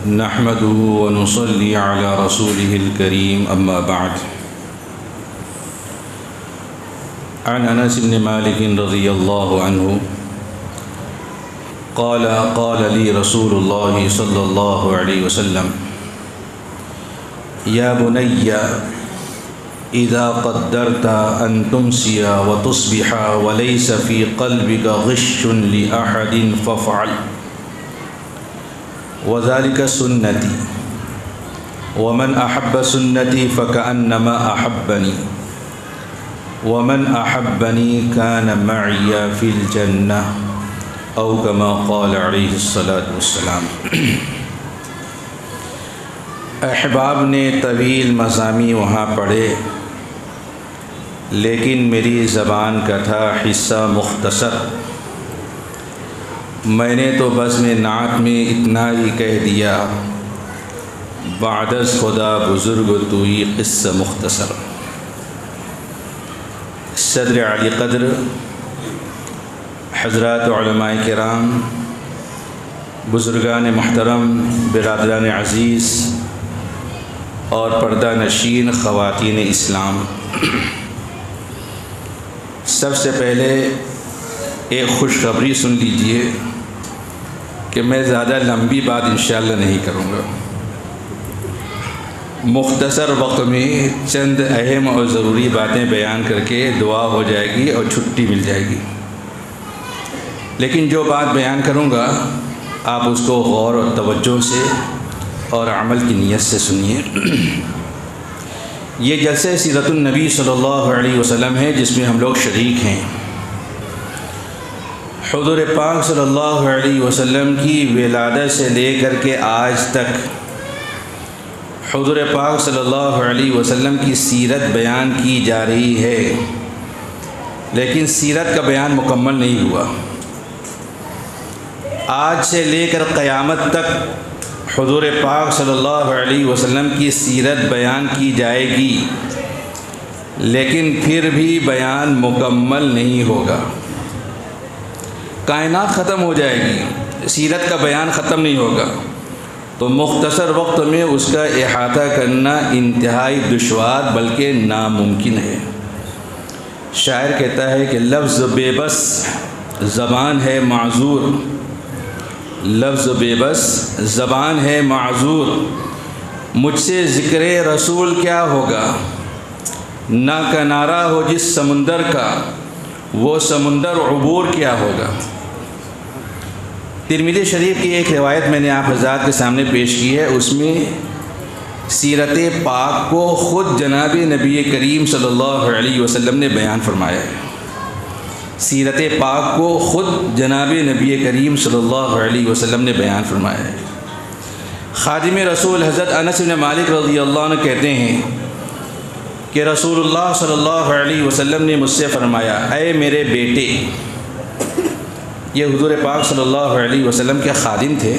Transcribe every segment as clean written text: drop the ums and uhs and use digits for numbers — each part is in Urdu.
نحمده ونصلي على رسوله الكريم أما بعد. عن أنس بن مالك رضي الله عنه قال قال لي رسول الله صلى الله عليه وسلم: يا بني إذا قدرت أن تمسي وتصبح وليس في قلبك غش لأحد فافعل، وذلك سنتي، ومن أحب سنتي فكأنما أحبني، ومن أحبني كان معي في الجنة، أو كما قال عليه الصلاة والسلام. احباب نے طویل مضامین وہاں پڑھے، لیکن میری زبان کا تھا حصہ مختصر. میں نے تو بس میں نعت میں اتنا ہی کہہ دیا: بعد از خدا بزرگ توئی قصہ مختصر. صدر علی قدر، حضرات علماء کرام، بزرگان محترم، برادران عزیز اور پردہ نشین خواتین اسلام، سب سے پہلے ایک خوشخبری سن لیجئے کہ میں زیادہ لمبی بات انشاءاللہ نہیں کروں گا. مختصر وقت میں چند اہم اور ضروری باتیں بیان کر کے دعا ہو جائے گی اور چھٹی مل جائے گی. لیکن جو بات بیان کروں گا آپ اس کو غور اور توجہ سے اور عمل کی نیت سے سنیے. یہ جلسہ سیرت النبی صلی اللہ علیہ وسلم ہے جس میں ہم لوگ شریک ہیں. حضور پاک صلی اللہ علیہ وسلم کی ولادت سے لے کر کے آج تک حضور پاک صلی اللہ علیہ وسلم کی سیرت بیان کی جا رہی ہے، لیکن سیرت کا بیان مکمل نہیں ہوا. آج سے لے کر قیامت تک حضور پاک صلی اللہ علیہ وسلم کی سیرت بیان کی جائے گی، لیکن پھر بھی بیان مکمل نہیں ہوگا. کائنات ختم ہو جائے گی، سیرت کا بیان ختم نہیں ہوگا، تو مختصر وقت میں اس کا احاطہ کرنا انتہائی دشوار بلکہ ناممکن ہے. شاعر کہتا ہے کہ لفظ بے بس زبان ہے معذور، لفظ بے بس زبان ہے معذور، مجھ سے ذکر رسول کیا ہوگا، نہ کنارہ ہو جس سمندر کا وہ سمندر عبور کیا ہوگا. ترمذی شریف کی ایک روایت میں نے آپ حضرات کے سامنے پیش کی ہے، اس میں سیرت پاک کو خود جناب نبی کریم صلی اللہ علیہ وسلم نے بیان فرمایا ہے. سیرت پاک کو خود جناب نبی کریم صلی اللہ علیہ وسلم نے بیان فرمایا ہے. خادم رسول حضرت انس بن مالک رضی اللہ عنہ کہتے ہیں کہ رسول اللہ صلی اللہ علیہ وسلم نے مجھ سے فرمایا: اے میرے بیٹے. یہ حضور پاک صلی اللہ علیہ وسلم کے خادم تھے.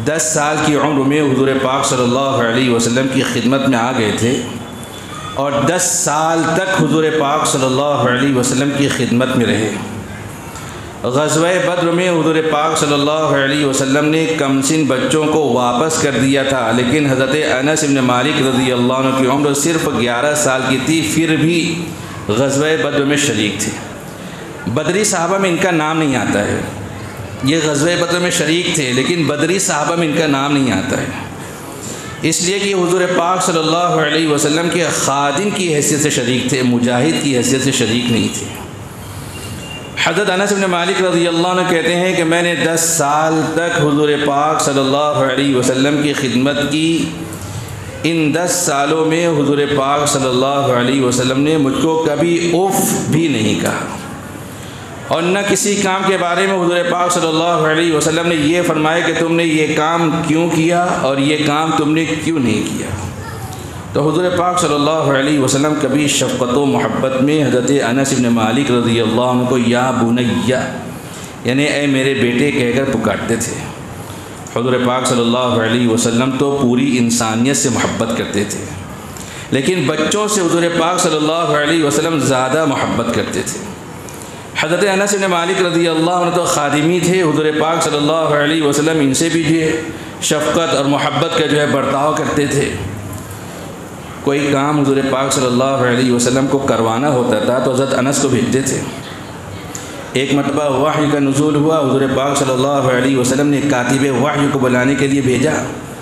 10 سال کی عمر میں حضور پاک صلی اللہ علیہ وسلم کی خدمت میں آ گئے تھے اور 10 سال تک حضور پاک صلی اللہ علیہ وسلم کی خدمت میں رہے. غزوہ بدر میں حضور پاک صلی اللہ علیہ وسلم نے کمسن بچوں کو واپس کر دیا تھا، لیکن حضرت انس بن مالک رضی اللہ عنہ کی عمر صرف 11 سال کی تھی، پھر بھی غزوہ بدر میں شریک تھے. بدری صحابہ میں ان کا نام نہیں آتا ہے. یہ غزوہ بدر میں شریک تھے لیکن بدری صحابہ میں ان کا نام نہیں آتا ہے، اس لیے کہ حضور پاک صلی اللہ علیہ وسلم کے خادم کی حیثیت سے شریک تھے، مجاہد کی حیثیت سے شریک نہیں تھے. حضرت انس بن مالک رضی اللہ عنہ کہتے ہیں کہ میں نے 10 سال تک حضور پاک صلی اللہ علیہ وسلم کی خدمت کی. ان 10 سالوں میں حضور پاک صلی اللہ علیہ وسلم نے مجھ کو کبھی اف بھی نہیں کہا، اور نہ کسی کام کے بارے میں حضور پاک صلی اللہ علیہ وسلم نے یہ فرمایا کہ تم نے یہ کام کیوں کیا اور یہ کام تم نے کیوں نہیں کیا. تو حضور پاک صلی اللہ علیہ وسلم کبھی شفقت و محبت میں حضرت انس بن مالک رضی اللہ عنہ کو یا بنیہ یعنی اے میرے بیٹے کہہ کر پکارتے تھے. حضور پاک صلی اللہ علیہ وسلم تو پوری انسانیت سے محبت کرتے تھے، لیکن بچوں سے حضور پاک صلی اللہ علیہ وسلم زیادہ محبت کرتے تھے. حضرت انس بن مالک رضی اللہ عنہ تو خادمی تھے، حضور پاک صلی اللہ علیہ وسلم ان سے بھی جو ہے شفقت اور محبت کا جو ہے برتاؤ کرتے تھے۔ کوئی کام حضور پاک صلی اللہ علیہ وسلم کو کروانا ہوتا تھا تو حضرت انس کو بھیجتے تھے۔ ایک مرتبہ وحی کا نزول ہوا، حضور پاک صلی اللہ علیہ وسلم نے کاتب وحی کو بلانے کے لیے بھیجا،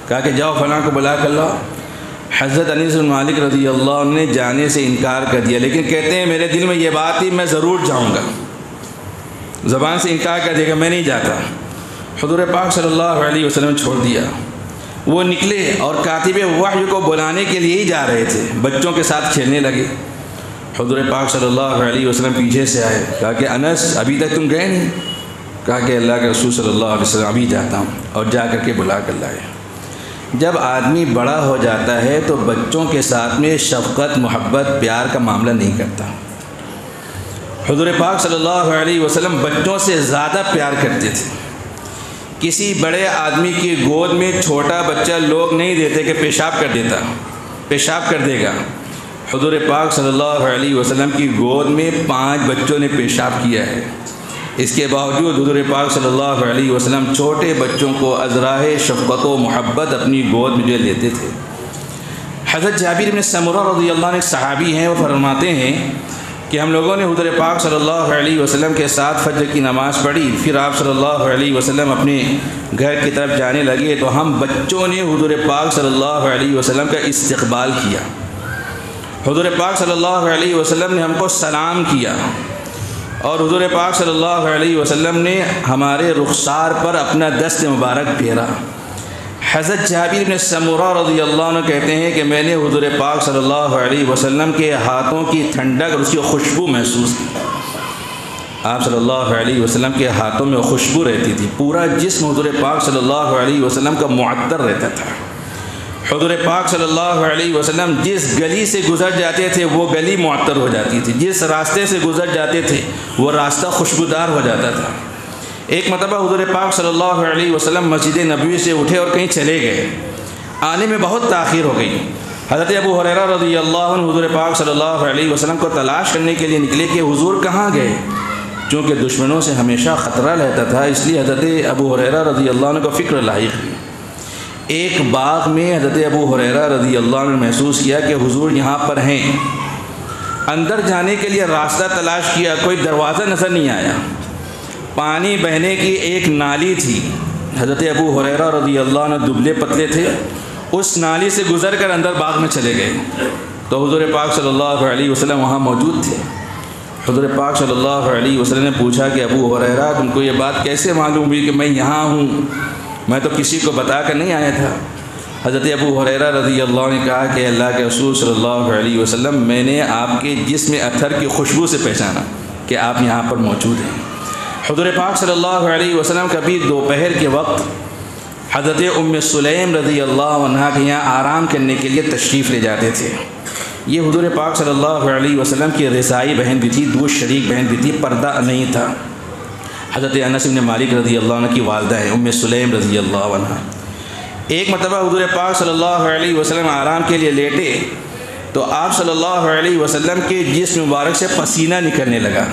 کہا کہ جاؤ فلاں کو بلا کر لاؤ۔ حضرت انس بن مالک رضی اللہ عنہ نے جانے سے انکار کر دیا، لیکن کہتے ہیں میرے دل میں یہ بات تھی میں ضرور جاؤں گا، زبان سے انکار کر دیا کہ میں نہیں جاتا۔ حضور پاک صلی اللہ علیہ وسلم نے چھوڑ دیا، وہ نکلے اور کاتب وحی کو بلانے کے لیے ہی جا رہے تھے، بچوں کے ساتھ کھیلنے لگے۔ حضور پاک صلی اللہ علیہ وسلم پیچھے سے آئے، کہا کہ انس ابھی تک تم گئے نہیں؟ کہا کہ اللہ کے رسول صلی اللہ علیہ وسلم ابھی جاتا ہوں، اور جا کر کے بلا کر لائے۔ جب آدمی بڑا ہو جاتا ہے تو بچوں کے ساتھ میں شفقت، محبت، پیار کا معاملہ نہیں کرتا۔ حضور پاک صلی اللہ علیہ وسلم بچوں سے زیادہ پیار کرتے تھے۔ کسی بڑے آدمی کی گود میں چھوٹا بچہ لوگ نہیں دیتے کہ پیشاب کر دے گا۔ حضور پاک صلی اللہ علیہ وسلم کی گود میں 5 بچوں نے پیشاب کیا ہے، اس کے باوجود حضور پاک صلی اللہ علیہ وسلم چھوٹے بچوں کو ازراہ شفقت و محبت اپنی گود میں جو لیتے تھے۔ حضرت جابر بن سمرہ رضی اللہ عنہ ایک صحابی ہیں، وہ فرماتے ہیں کہ ہم لوگوں نے حضور پاک صلی اللہ علیہ وسلم کے ساتھ فجر کی نماز پڑھی، پھر آپ صلی اللہ علیہ وسلم اپنے گھر کی طرف جانے لگے تو ہم بچوں نے حضور پاک صلی اللہ علیہ وسلم کا استقبال کیا۔ حضور پاک صلی اللہ علیہ وسلم نے ہم کو سلام کیا، اور حضور پاک صلی اللہ علیہ وسلم نے ہمارے رخسار پر اپنا دست مبارک پھیرا۔ حضرت جابر بن سمرہ رضی اللہ عنہ کہتے ہیں کہ میں نے حضور پاک صلی اللہ علیہ وسلم کے ہاتھوں کی ٹھنڈک اور اس کی خوشبو محسوس کی۔ آپ صلی اللہ علیہ وسلم کے ہاتھوں میں خوشبو رہتی تھی، پورا جسم حضور پاک صلی اللہ علیہ وسلم کا معطر رہتا تھا۔ حضور پاک صلی اللہ علیہ وسلم جس گلی سے گزر جاتے تھے وہ گلی معطر ہو جاتی تھی، جس راستے سے گزر جاتے تھے وہ راستہ خوشبودار ہو جاتا تھا۔ ایک مرتبہ حضور پاک صلی اللہ علیہ وسلم مسجد نبوی سے اٹھے اور کہیں چلے گئے، آنے میں بہت تاخیر ہو گئی۔ حضرت ابو ہریرہ رضی اللہ عنہ حضور پاک صلی اللہ علیہ وسلم کو تلاش کرنے کے لیے نکلے کہ حضور کہاں گئے، چونکہ دشمنوں سے ہمیشہ خطرہ رہتا تھا، اس لیے حضرت ابو ہریرہ رضی اللہ عنہ کو فکر لاحق ہوئی۔ ایک باغ میں حضرت ابو ہریرہ رضی اللہ عنہ نے محسوس کیا کہ حضور یہاں پر ہیں۔ اندر جانے کے لیے راستہ تلاش کیا، کوئی دروازہ نظر نہیں آیا۔ پانی بہنے کی ایک نالی تھی، حضرت ابو ہریرہ رضی اللہ عنہ دبلے پتلے تھے، اس نالی سے گزر کر اندر باغ میں چلے گئے تو حضور پاک صلی اللہ علیہ وسلم وہاں موجود تھے۔ حضور پاک صلی اللہ علیہ وسلم نے پوچھا کہ ابو ہریرہ تم کو یہ بات کیسے معلوم ہوئی کہ میں یہاں ہوں؟ میں تو کسی کو بتا کر نہیں آیا تھا۔ حضرت ابو ہریرہ رضی اللہ عنہ نے کہا کہ اللہ کے رسول صلی اللہ علیہ وسلم میں نے آپ کے جسم اطہر کی خوشبو سے پہچانا کہ آپ یہاں پر موجود ہیں۔ حضور پاک صلی اللہ علیہ وسلم کبھی دوپہر کے وقت حضرت ام سلیم رضی اللہ عنہ کے یہاں آرام کرنے کے لیے تشریف لے جاتے تھے۔ یہ حضور پاک صلی اللہ علیہ وسلم کی رضائی بہن بھی تھی، دو شریک بہن بھی تھی، پردہ نہیں تھا۔ حضرت انس بن مالک رضی اللہ عنہ کی والدہ ہیں ام سلیم رضی اللہ عنہ۔ ایک مرتبہ حضور پاک صلی اللہ علیہ وسلم آرام کے لیے لیٹے تو آپ صلی اللہ علیہ وسلم کے جسم مبارک سے پسینہ نکلنے لگا۔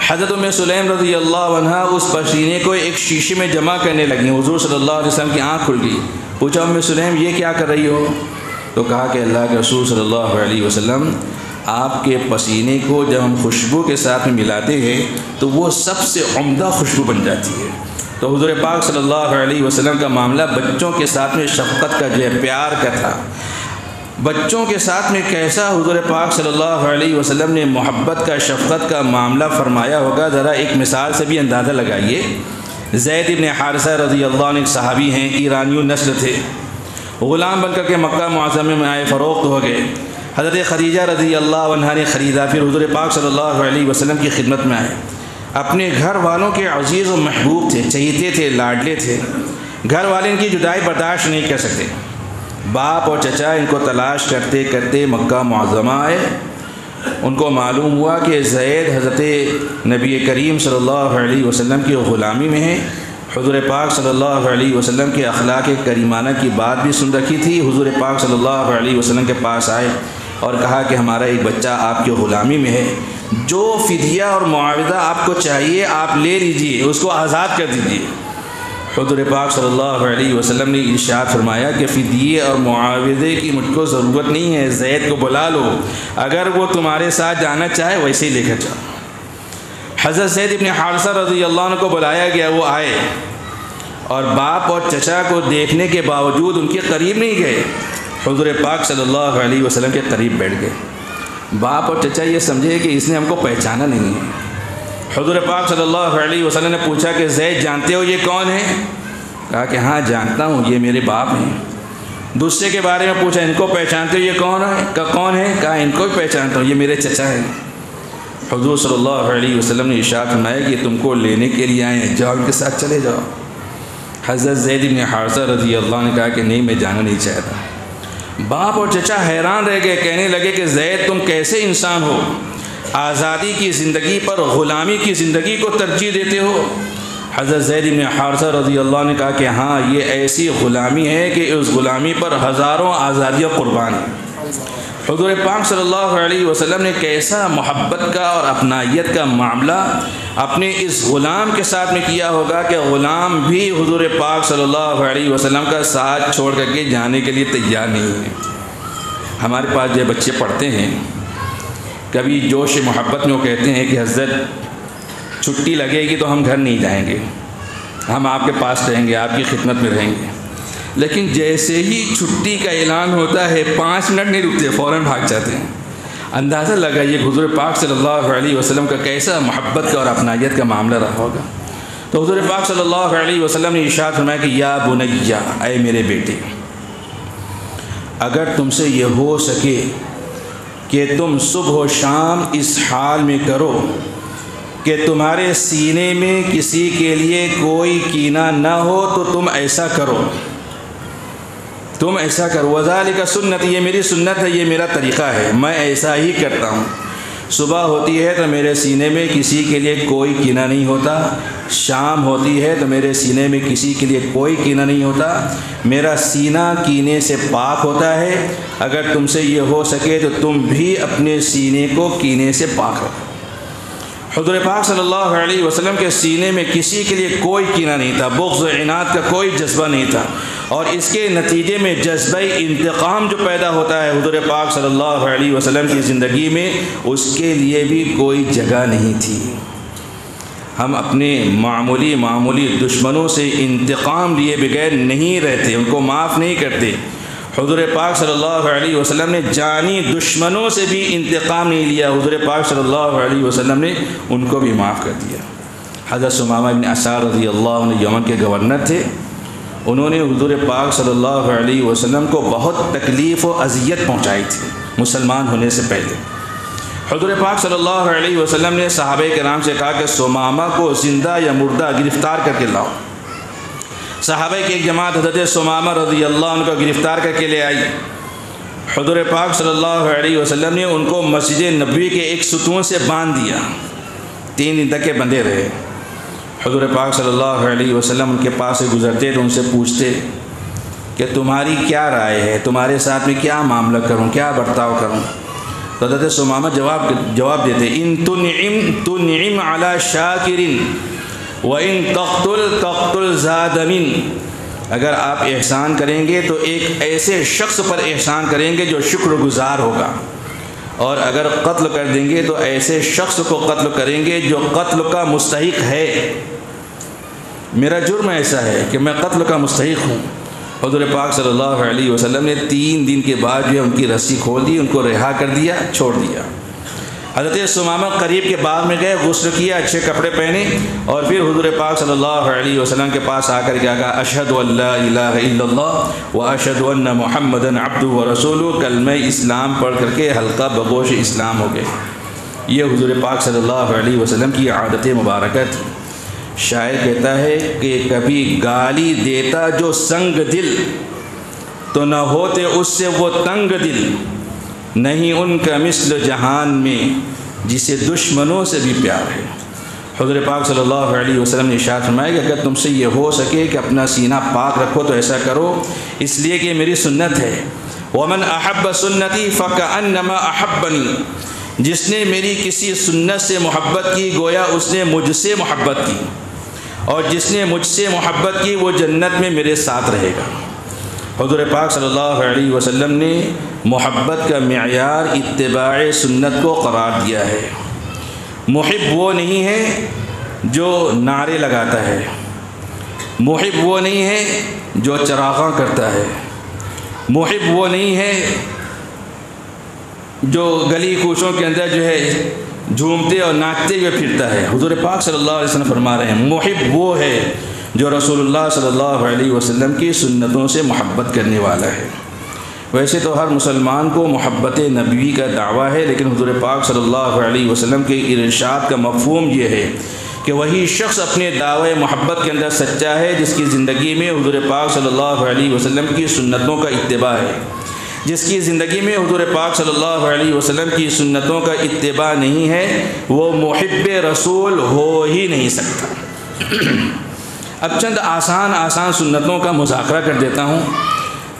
حضرت ام سلیم رضی اللہ عنہ اس پسینے کو ایک شیشے میں جمع کرنے لگیں۔ حضور صلی اللہ علیہ وسلم کی آنکھ کھل گئی، پوچھا ام سلیم یہ کیا کر رہی ہو؟ تو کہا کہ اللہ کے رسول صلی اللہ علیہ وسلم آپ کے پسینے کو جب ہم خوشبو کے ساتھ میں ملاتے ہیں تو وہ سب سے عمدہ خوشبو بن جاتی ہے۔ تو حضور پاک صلی اللہ علیہ وسلم کا معاملہ بچوں کے ساتھ میں شفقت کا جو ہے پیار کا تھا۔ بچوں کے ساتھ میں کیسا حضور پاک صلی اللہ علیہ وسلم نے محبت کا، شفقت کا معاملہ فرمایا ہوگا، ذرا ایک مثال سے بھی اندازہ لگائیے۔ زید بن حارثہ رضی اللہ عنہ ایک صحابی ہیں، ایرانی نسل تھے، غلام بن کر کے مکہ معظمہ میں آئے، فروخت ہو گئے۔ حضرت خدیجہ رضی اللہ عنہ نے خریدا، پھر حضور پاک صلی اللہ علیہ وسلم کی خدمت میں آئے۔ اپنے گھر والوں کے عزیز و محبوب تھے، چہیتے تھے، لاڈلے تھے، گھر والے ان کی جدائی برداشت نہیں کر سکتے۔ باپ اور چچا ان کو تلاش کرتے کرتے مکہ معظمہ آئے۔ ان کو معلوم ہوا کہ زید حضرت نبی کریم صلی اللہ علیہ وسلم کی غلامی میں ہے۔ حضور پاک صلی اللہ علیہ وسلم کے اخلاق کریمانہ کی بات بھی سن رکھی تھی۔ حضور پاک صلی اللہ علیہ وسلم کے پاس آئے اور کہا کہ ہمارا ایک بچہ آپ کی غلامی میں ہے، جو فدیہ اور معاوضہ آپ کو چاہیے آپ لے لیجئے، اس کو آزاد کر دیجئے۔ حضور پاک صلی اللہ علیہ وسلم نے ارشاد فرمایا کہ فدیے اور معاوضے کی مجھ کو ضرورت نہیں ہے، زید کو بلا لو، اگر وہ تمہارے ساتھ جانا چاہے ویسے ہی لے کر جاؤ۔ حضرت زید بن حارثہ رضی اللہ عنہ کو بلایا گیا، وہ آئے اور باپ اور چچا کو دیکھنے کے باوجود ان کے قریب نہیں گئے، حضور پاک صلی اللہ علیہ وسلم کے قریب بیٹھ گئے۔ باپ اور چچا یہ سمجھے کہ اس نے ہم کو پہچانا نہیں ہے۔ حضور پاک صلی اللہ علیہ وسلم نے پوچھا کہ زید جانتے ہو یہ کون ہے؟ کہا کہ ہاں جانتا ہوں، یہ میرے باپ ہیں۔ دوسرے کے بارے میں پوچھا، ان کو پہچانتے ہو یہ کون ہے؟ کہا ان کو بھی پہچانتا ہوں، یہ میرے چچا ہیں۔ حضور صلی اللہ علیہ وسلم نے ارشاد فرمایا کہ تم کو لینے کے لیے آئے ہیں، جاؤ ان کے ساتھ چلے جاؤ۔ حضرت زید بن حارثہ رضی اللہ عنہ نے کہا کہ نہیں، میں جانا نہیں چاہتا۔ باپ اور چچا حیران رہ گئے، کہنے لگے کہ زید تم کیسے انسان ہو، آزادی کی زندگی پر غلامی کی زندگی کو ترجیح دیتے ہو؟ حضرت زید بن حارثہ رضی اللہ عنہ نے کہا کہ ہاں، یہ ایسی غلامی ہے کہ اس غلامی پر ہزاروں آزادیاں قربان ہیں۔ حضور پاک صلی اللہ علیہ وسلم نے کیسا محبت کا اور اپنائیت کا معاملہ اپنے اس غلام کے ساتھ میں کیا ہوگا کہ غلام بھی حضور پاک صلی اللہ علیہ وسلم کا ساتھ چھوڑ کر کے جانے کے لیے تیار نہیں ہے۔ ہمارے پاس جو بچے پڑھتے ہیں، کبھی جوش محبت میں وہ کہتے ہیں کہ حضرت چھٹی لگے گی تو ہم گھر نہیں جائیں گے، ہم آپ کے پاس رہیں گے، آپ کی خدمت میں رہیں گے۔ لیکن جیسے ہی چھٹی کا اعلان ہوتا ہے 5 منٹ نہیں رکتے، فوراً بھاگ جاتے ہیں۔ اندازہ لگائیے حضور پاک صلی اللہ علیہ وسلم کا کیسا محبت کا اور اپنائیت کا معاملہ رہا ہوگا۔ تو حضور پاک صلی اللہ علیہ وسلم نے ارشاد فرمایا کہ یا بنیہ، اے میرے بیٹے، اگر تم سے یہ ہو سکے کہ تم صبح و شام اس حال میں کرو کہ تمہارے سینے میں کسی کے لیے کوئی کینہ نہ ہو تو تم ایسا کرو، تم ایسا کرو۔ وذالک سنت، یہ میری سنت ہے، یہ میرا طریقہ ہے، میں ایسا ہی کرتا ہوں۔ صبح ہوتی ہے تو میرے سینے میں کسی کے لیے کوئی کینہ نہیں ہوتا، شام ہوتی ہے تو میرے سینے میں کسی کے لیے کوئی کینہ نہیں ہوتا، میرا سینہ کینے سے پاک ہوتا ہے۔ اگر تم سے یہ ہو سکے تو تم بھی اپنے سینے کو کینے سے پاک رکھو۔ حضور پاک صلی اللہ علیہ وسلم کے سینے میں کسی کے لیے کوئی کینہ نہیں تھا، بغض و عناد کا کوئی جذبہ نہیں تھا، اور اس کے نتیجے میں جذبہ انتقام جو پیدا ہوتا ہے حضور پاک صلی اللہ علیہ وسلم کی زندگی میں، اس کے لیے بھی کوئی جگہ نہیں تھی۔ ہم اپنے معمولی دشمنوں سے انتقام لیے بغیر نہیں رہتے، ان کو معاف نہیں کرتے۔ حضور پاک صلی اللہ علیہ وسلم نے جانی دشمنوں سے بھی انتقام نہیں لیا، حضور پاک صلی اللہ علیہ وسلم نے ان کو بھی معاف کر دیا۔ حضرت ثمامہ بن اسال رضی اللہ عنہ یمن کے گورنر تھے، انہوں نے حضور پاک صلی اللہ علیہ وسلم کو بہت تکلیف و اذیت پہنچائی تھی مسلمان ہونے سے پہلے۔ حضور پاک صلی اللہ علیہ وسلم نے صحابہ کرام سے کہا کہ ثمامہ کو زندہ یا مردہ گرفتار کر کے لاؤ۔ صحابہ کی ایک جماعت حضرت ثمامہ رضی اللہ عنہ کو گرفتار کر کے لے آئی۔ حضور پاک صلی اللہ علیہ وسلم نے ان کو مسجد نبوی کے ایک ستون سے باندھ دیا، 3 دن تک کے بندھے رہے۔ حضور پاک صلی اللہ علیہ وسلم ان کے پاس سے گزرتے تو ان سے پوچھتے کہ تمہاری کیا رائے ہے، تمہارے ساتھ میں کیا معاملہ کروں، کیا برتاؤ کروں؟ تو حضرت ثمامہ جواب دیتے، ان تنعم علی شاکر وَإِن تقتل ذا دَمٍ، اگر آپ احسان کریں گے تو ایک ایسے شخص پر احسان کریں گے جو شکر گزار ہوگا، اور اگر قتل کر دیں گے تو ایسے شخص کو قتل کریں گے جو قتل کا مستحق ہے۔ میرا جرم ایسا ہے کہ میں قتل کا مستحق ہوں۔ حضور پاک صلی اللہ علیہ وسلم نے 3 دن کے بعد جو ہے ان کی رسی کھول دی، ان کو رہا کر دیا، چھوڑ دیا۔ حضرت ثمامہ قریب کے باغ میں گئے، غسل کیا، اچھے کپڑے پہنے، اور پھر حضور پاک صلی اللہ علیہ وسلم کے پاس آ کر کیا کہا، اشہد ان لا الہ الا اللہ واشہد ان محمدًا عبدہ ورسولہ، کلمہ اسلام پڑھ کر کے حلقہ بگوش اسلام ہو گئے۔ یہ حضور پاک صلی اللہ علیہ وسلم کی عادت مبارکہ تھی۔ شاعر کہتا ہے کہ کبھی گالی دیتا جو سنگ دل، تو نہ ہوتے اس سے وہ تنگ دل، نہیں ان کا مثل جہان میں جسے دشمنوں سے بھی پیار ہے۔ حضور پاک صلی اللہ علیہ وسلم نے ارشاد فرمایا کہ اگر تم سے یہ ہو سکے کہ اپنا سینہ پاک رکھو تو ایسا کرو، اس لیے کہ میری سنت ہے۔ ومن احب سنتی فکأنما احبنی، جس نے میری کسی سنت سے محبت کی گویا اس نے مجھ سے محبت کی، اور جس نے مجھ سے محبت کی وہ جنت میں میرے ساتھ رہے گا۔ حضور پاک صلی اللہ علیہ وسلم نے محبت کا معیار اتباع سنت کو قرار دیا ہے۔ محب وہ نہیں ہے جو نعرے لگاتا ہے، محب وہ نہیں ہے جو چراغاں کرتا ہے، محب وہ نہیں ہے جو گلی کوچوں کے اندر جو ہے جھومتے اور ناچتے ہوئے پھرتا ہے۔ حضور پاک صلی اللہ علیہ وسلم فرما رہے ہیں محب وہ ہے جو رسول اللہ صلی اللہ علیہ وسلم کی سنتوں سے محبت کرنے والا ہے۔ ویسے تو ہر مسلمان کو محبت نبوی کا دعویٰ ہے، لیکن حضور پاک صلی اللہ علیہ وسلم کے ارشاد کا مفہوم یہ ہے کہ وہی شخص اپنے دعوے محبت کے اندر سچا ہے جس کی زندگی میں حضور پاک صلی اللہ علیہ وسلم کی سنتوں کا اتباع ہے۔ جس کی زندگی میں حضور پاک صلی اللہ علیہ وسلم کی سنتوں کا اتباع نہیں ہے وہ محب رسول ہو ہی نہیں سکتا۔ اب چند آسان سنتوں کا مذاکرہ کر دیتا ہوں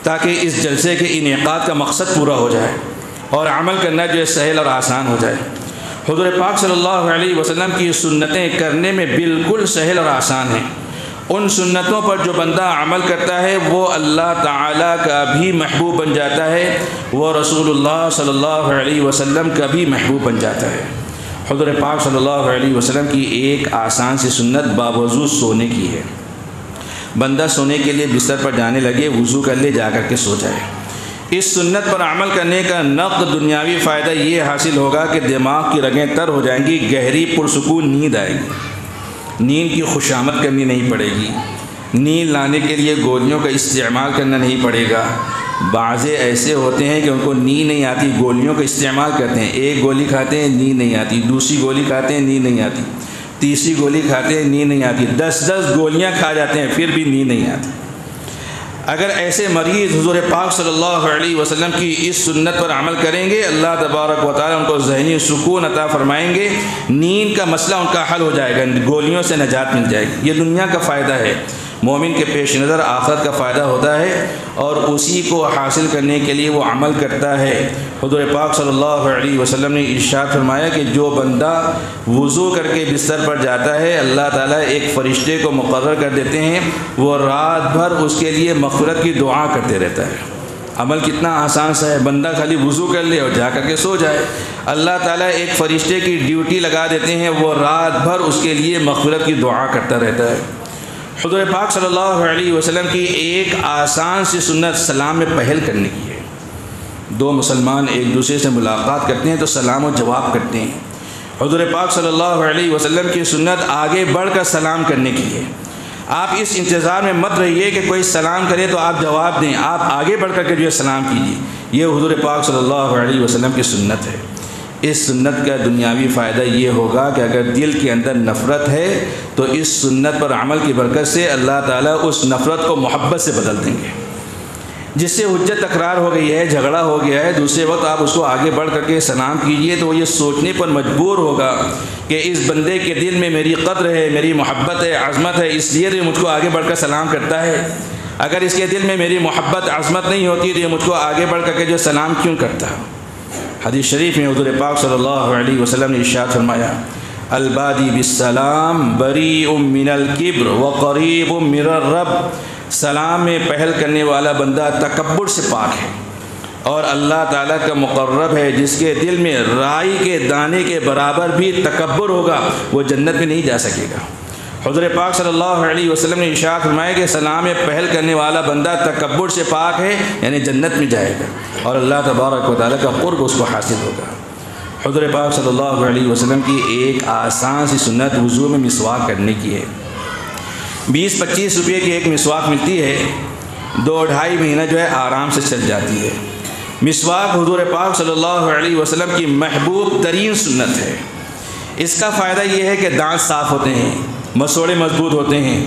تاکہ اس جلسے کے انعقاد کا مقصد پورا ہو جائے اور عمل کرنا جو ہے سہل اور آسان ہو جائے۔ حضور پاک صلی اللہ علیہ وسلم کی سنتیں کرنے میں بالکل سہل اور آسان ہیں۔ ان سنتوں پر جو بندہ عمل کرتا ہے وہ اللہ تعالیٰ کا بھی محبوب بن جاتا ہے، وہ رسول اللہ صلی اللہ علیہ وسلم کا بھی محبوب بن جاتا ہے۔ حضور پاک صلی اللہ علیہ وسلم کی ایک آسان سی سنت باوضو سونے کی ہے۔ بندہ سونے کے لیے بستر پر جانے لگے، وضو کر لے، جا کر کے سو جائے۔ اس سنت پر عمل کرنے کا نقد دنیاوی فائدہ یہ حاصل ہوگا کہ دماغ کی رگیں تر ہو جائیں گی، گہری پرسکون نیند آئے گی، نیند کی خوشامد کرنی نہیں پڑے گی، نیند لانے کے لیے گولیوں کا استعمال کرنا نہیں پڑے گا۔ بعضے ایسے ہوتے ہیں کہ ان کو نیند نہیں آتی، گولیوں کا استعمال کرتے ہیں، ایک گولی کھاتے ہیں نیند نہیں آتی، دوسری گولی کھاتے ہیں نیند نہیں آتی، تیسری گولی کھاتے ہیں نیند نہیں آتی، 10 گولیاں کھا جاتے ہیں پھر بھی نیند نہیں آتی۔ اگر ایسے مریض حضور پاک صلی اللہ علیہ وسلم کی اس سنت پر عمل کریں گے اللہ تبارک و تعالیٰ ان کو ذہنی سکون عطا فرمائیں گے، نیند کا مسئلہ ان کا حل ہو جائے گا، گولیوں سے نجات مل جائے گی۔ یہ دنیا کا فائدہ ہے، مومن کے پیش نظر آخرت کا فائدہ ہوتا ہے اور اسی کو حاصل کرنے کے لیے وہ عمل کرتا ہے۔ حضور پاک صلی اللہ علیہ وسلم نے ارشاد فرمایا کہ جو بندہ وضو کر کے بستر پر جاتا ہے اللہ تعالیٰ ایک فرشتے کو مقرر کر دیتے ہیں، وہ رات بھر اس کے لیے مغفرت کی دعا کرتے رہتا ہے۔ عمل کتنا آسان سا ہے، بندہ خالی وضو کر لے اور جا کر کے سو جائے، اللہ تعالیٰ ایک فرشتے کی ڈیوٹی لگا دیتے ہیں، وہ رات بھر اس کے لیے مغفرت کی دعا کرتا رہتا ہے۔ حضور پاک صلی اللہ علیہ وسلم کی ایک آسان سی سنت سلام میں پہل کرنے کی ہے۔ دو مسلمان ایک دوسرے سے ملاقات کرتے ہیں تو سلام و جواب کرتے ہیں۔ حضور پاک صلی اللہ علیہ وسلم کی سنت آگے بڑھ کر سلام کرنے کی ہے۔ آپ اس انتظار میں مت رہیے کہ کوئی سلام کرے تو آپ جواب دیں، آپ آگے بڑھ کر کے جو ہے سلام کیجیے۔ یہ حضور پاک صلی اللہ علیہ وسلم کی سنت ہے۔ اس سنت کا دنیاوی فائدہ یہ ہوگا کہ اگر دل کے اندر نفرت ہے تو اس سنت پر عمل کی برکت سے اللہ تعالیٰ اس نفرت کو محبت سے بدل دیں گے۔ جس سے حجت تکرار ہو گئی ہے، جھگڑا ہو گیا ہے، دوسرے وقت آپ اس کو آگے بڑھ کر کے سلام کیجئے تو وہ یہ سوچنے پر مجبور ہوگا کہ اس بندے کے دل میں میری قدر ہے، میری محبت ہے، عظمت ہے، اس لیے یہ مجھ کو آگے بڑھ کر سلام کرتا ہے۔ اگر اس کے دل میں میری محبت عظمت نہیں ہوتی تو یہ مجھ کو آگے بڑھ کر کے جو سلام کیوں کرتا ہے؟ حدیث شریف میں حضور پاک صلی اللہ علیہ وسلم نے ارشاد فرمایا البادی بالسلام بریء من الکبر وقریب من الرب، سلام میں پہل کرنے والا بندہ تکبر سے پاک ہے اور اللہ تعالیٰ کا مقرب ہے۔ جس کے دل میں رائی کے دانے کے برابر بھی تکبر ہوگا وہ جنت میں نہیں جا سکے گا۔ حضور پاک صلی اللہ علیہ وسلم نے ارشاد فرمایا کہ سلام میں پہل کرنے والا بندہ تکبر سے پاک ہے، یعنی جنت میں جائے گا اور اللہ تبارک و تعالیٰ کا قرب اس کو حاصل ہوگا۔ حضور پاک صلی اللہ علیہ وسلم کی ایک آسان سی سنت وضو میں مسواک کرنے کی ہے۔ 20-25 روپے کی ایک مسواک ملتی ہے، 2-2.5 مہینہ جو ہے آرام سے چل جاتی ہے۔ مسواک حضور پاک صلی اللہ علیہ وسلم کی محبوب ترین سنت ہے۔ اس کا فائدہ یہ ہے کہ دانت صاف ہوتے ہیں، مسوڑے مضبوط ہوتے ہیں،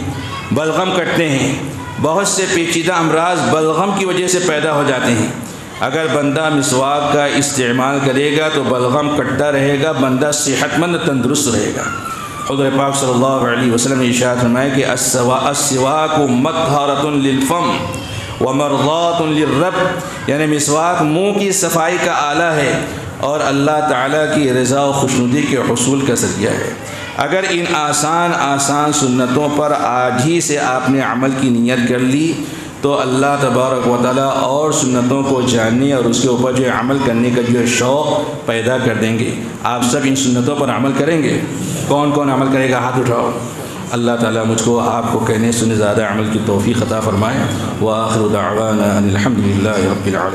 بلغم کٹتے ہیں۔ بہت سے پیچیدہ امراض بلغم کی وجہ سے پیدا ہو جاتے ہیں۔ اگر بندہ مسواک کا استعمال کرے گا تو بلغم کٹتا رہے گا، بندہ صحت مند تندرست رہے گا۔ حضور پاک صلی اللہ علیہ وسلم نے ارشاد فرمایا کہ السواک مطہرۃ للفم ومرضات للرب، یعنی مسواک منہ کی صفائی کا آلہ ہے اور اللہ تعالیٰ کی رضا و خوشنودی کے حصول کا ذریعہ ہے۔ اگر ان آسان سنتوں پر آج ہی سے آپ نے عمل کی نیت کر لی تو اللہ تبارک و تعالیٰ اور سنتوں کو جاننے اور اس کے اوپر جو عمل کرنے کا جو شوق پیدا کر دیں گے۔ آپ سب ان سنتوں پر عمل کریں گے؟ کون کون عمل کرے گا؟ ہاتھ اٹھاؤ۔ اللہ تعالیٰ مجھ کو آپ کو کہنے سنے زیادہ عمل کی توفیق عطا فرمائے۔ وآخر دعوانا ان الحمد للہ رب العالمین۔